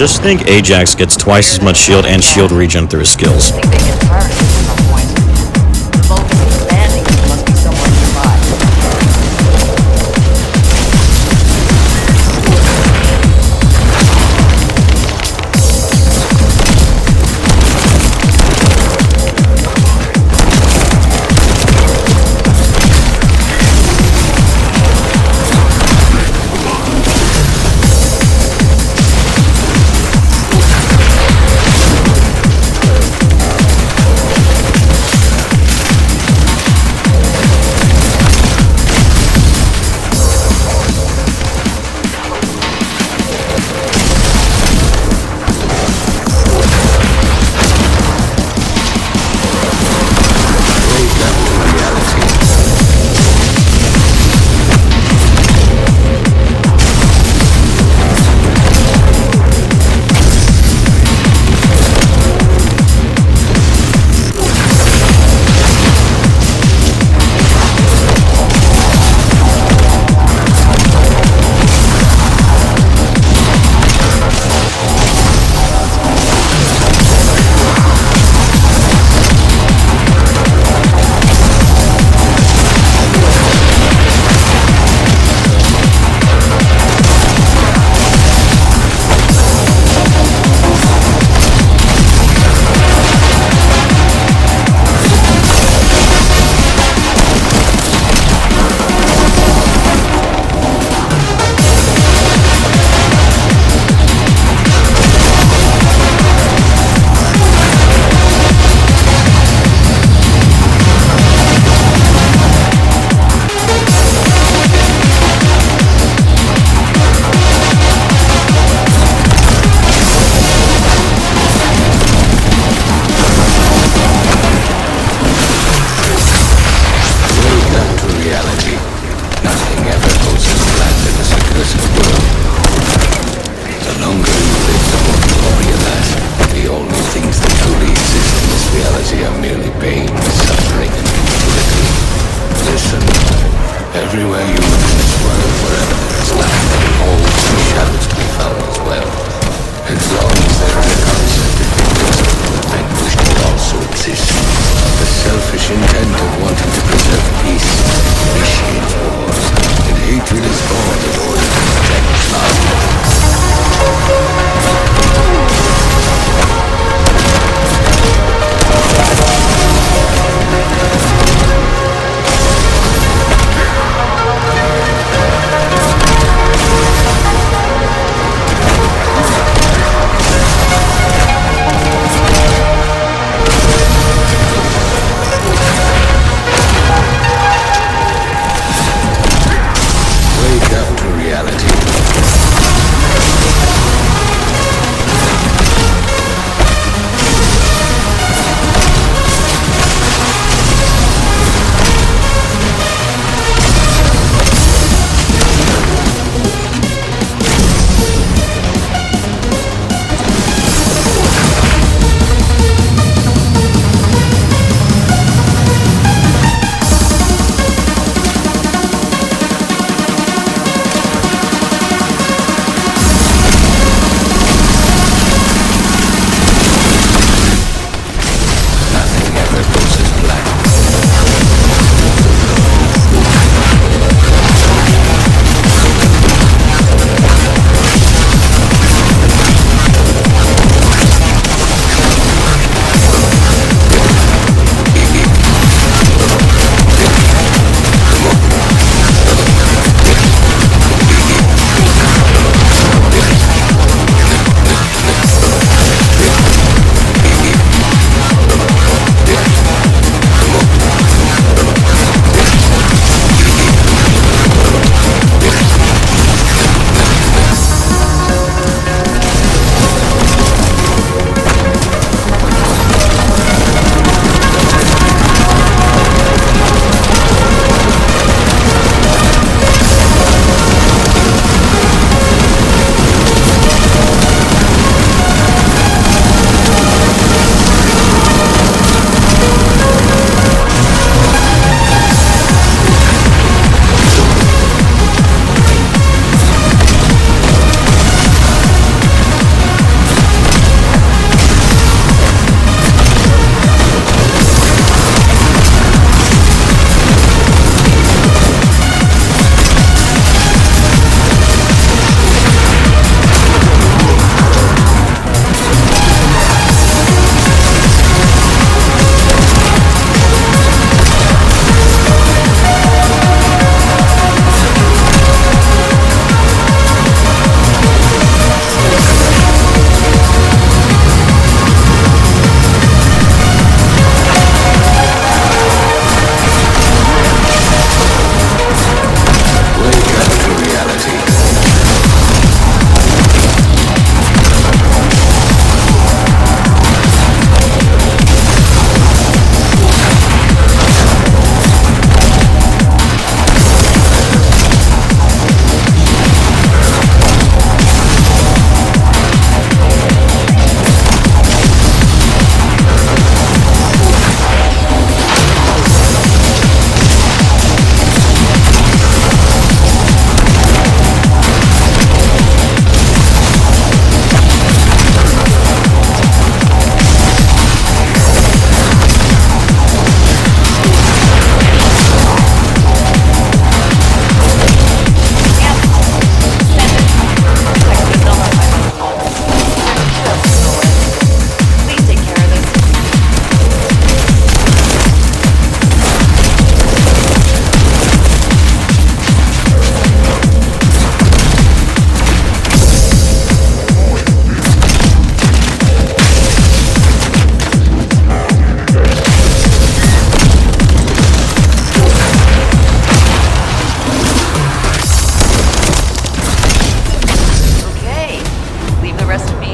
just think Ajax gets twice as much shield and shield regen through his skills. I think they get tired at some point. The bulk is expanding, so must be somewhat nearby.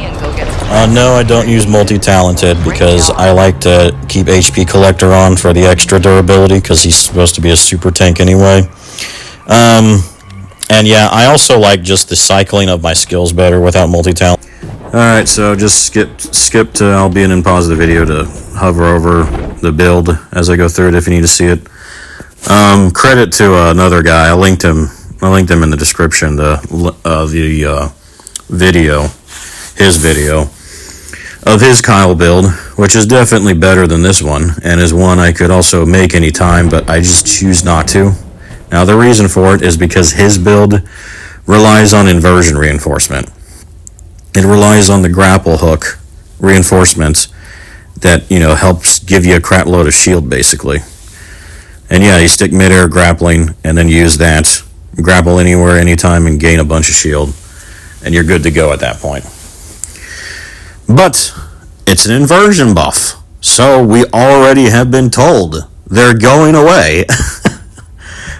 and go get some No, I don't use multi-talented because I like to keep HP Collector on for the extra durability because he's supposed to be a super tank anyway. And yeah, I also like just the cycling of my skills better without multi-talent. Alright, so just skip to, I'll be in pause the video to hover over the build as I go through it if you need to see it. Credit to another guy, I linked him in the description, the video, his video of his Kyle build, which is definitely better than this one, and is one I could also make anytime, but I just choose not to. Now the reason for it is because his build relies on inversion reinforcement. It relies on the grapple hook reinforcements that, you know, helps give you a crap load of shield basically. And yeah, you stick mid-air grappling and then use that, grapple anywhere, anytime, and gain a bunch of shield, and you're good to go at that point. But it's an inversion buff, so we already have been told they're going away.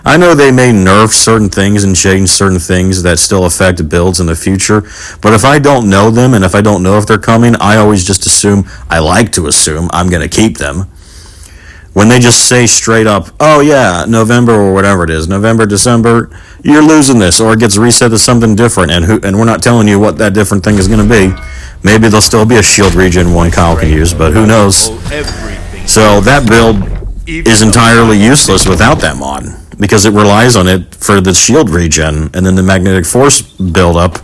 I know they may nerf certain things and change certain things that still affect builds in the future, but if I don't know them and if I don't know if they're coming, I always just assume, I like to assume, I'm going to keep them. When they just say straight up, oh yeah, November or whatever it is, November, December, you're losing this, or it gets reset to something different, and we're not telling you what that different thing is going to be. Maybe there'll still be a shield regen one Kyle can use, but who knows. So that build is entirely useless without that mod, because it relies on it for the shield regen and then the magnetic force build-up,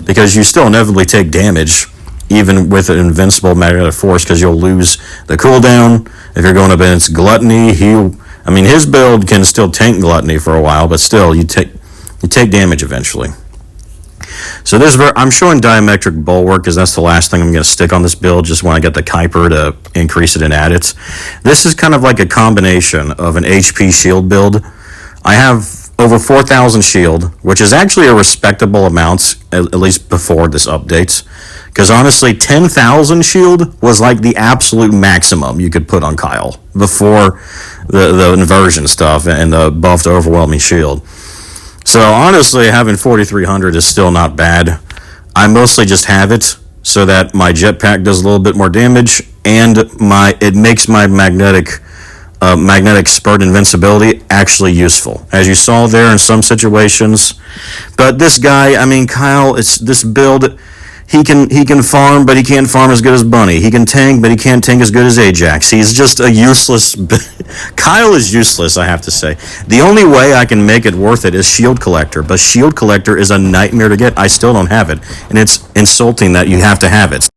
because you still inevitably take damage, even with an invincible magnetic force, because you'll lose the cooldown. If you're going up against Gluttony, his build can still tank Gluttony for a while, but still, you take damage eventually. So I'm showing Diametric Bulwark because that's the last thing I'm going to stick on this build, just when I get the Kuiper to increase it and add it. This is kind of like a combination of an HP shield build. I have over 4,000 shield, which is actually a respectable amount, at least before this update. Because honestly, 10,000 shield was like the absolute maximum you could put on Kyle before the inversion stuff and the buff to overwhelming shield. So honestly, having 4,300 is still not bad. I mostly just have it so that my jetpack does a little bit more damage, and it makes my magnetic spurt invincibility actually useful, as you saw there in some situations. But this guy, Kyle, it's this build. He can farm, but he can't farm as good as Bunny. He can tank, but he can't tank as good as Ajax. He's just a useless... Kyle is useless, I have to say. The only way I can make it worth it is Shield Collector, but Shield Collector is a nightmare to get. I still don't have it, and it's insulting that you have to have it.